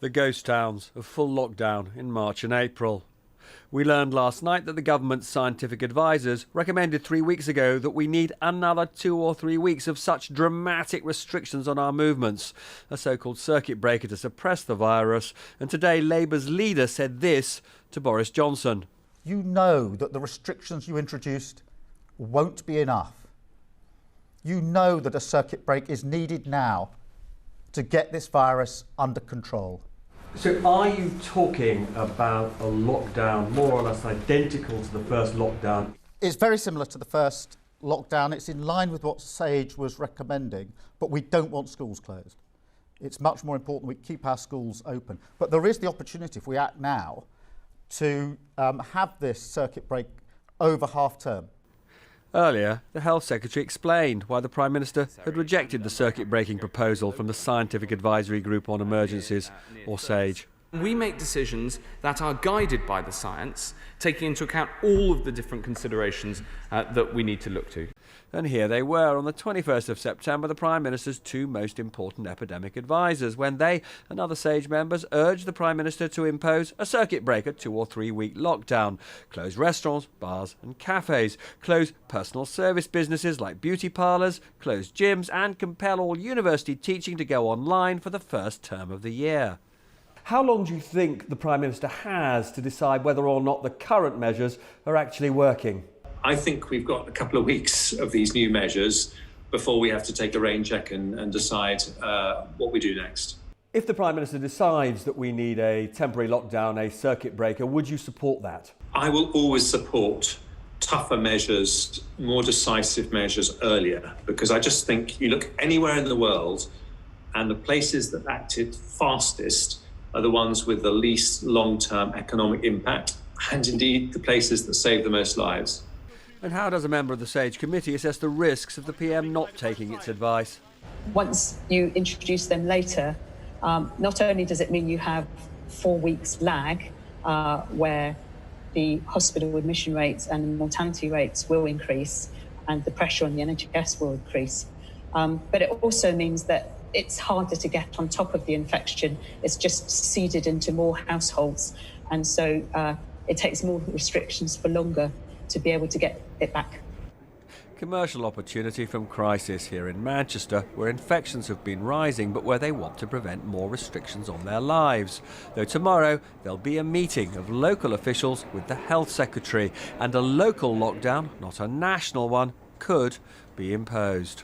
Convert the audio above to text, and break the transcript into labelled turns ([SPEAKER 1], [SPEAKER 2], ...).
[SPEAKER 1] The ghost towns of full lockdown in March and April. We learned last night that the government's scientific advisers recommended 3 weeks ago that we need another 2 or 3 weeks of such dramatic restrictions on our movements, a so-called circuit breaker to suppress the virus. And today Labour's leader said this to Boris Johnson.
[SPEAKER 2] You know that the restrictions you introduced won't be enough. You know that a circuit break is needed now to get this virus under control.
[SPEAKER 1] So are you talking about a lockdown more or less identical to the first lockdown?
[SPEAKER 2] It's very similar to the first lockdown. It's in line with what SAGE was recommending, but we don't want schools closed. It's much more important we keep our schools open. But there is the opportunity, if we act now, to have this circuit break over half term.
[SPEAKER 1] Earlier, the Health Secretary explained why the Prime Minister had rejected the circuit-breaking proposal from the Scientific Advisory Group on Emergencies, or SAGE.
[SPEAKER 3] We make decisions that are guided by the science, taking into account all of the different considerations that we need to look to.
[SPEAKER 1] And here they were on the 21st of September, the Prime Minister's two most important epidemic advisers, when they and other SAGE members urged the Prime Minister to impose a circuit breaker 2 or 3 week lockdown, close restaurants, bars and cafes, close personal service businesses like beauty parlours, close gyms and compel all university teaching to go online for the first term of the year. How long do you think the Prime Minister has to decide whether or not the current measures are actually working?
[SPEAKER 4] I think we've got a couple of weeks of these new measures before we have to take a rain check and decide what we do next.
[SPEAKER 1] If the Prime Minister decides that we need a temporary lockdown, a circuit breaker, would you support that?
[SPEAKER 4] I will always support tougher measures, more decisive measures earlier, because I just think you look anywhere in the world and the places that acted fastest are the ones with the least long-term economic impact, and indeed the places that save the most lives.
[SPEAKER 1] And how does a member of the SAGE committee assess the risks of the PM not taking its advice?
[SPEAKER 5] Once you introduce them later, not only does it mean you have 4 weeks lag, where the hospital admission rates and mortality rates will increase and the pressure on the NHS will increase, but it also means that it's harder to get on top of the infection. It's just seeded into more households. And so it takes more restrictions for longer to be able to get it back.
[SPEAKER 1] Commercial opportunity from crisis here in Manchester, where infections have been rising, but where they want to prevent more restrictions on their lives. Though tomorrow there'll be a meeting of local officials with the Health Secretary, and a local lockdown, not a national one, could be imposed.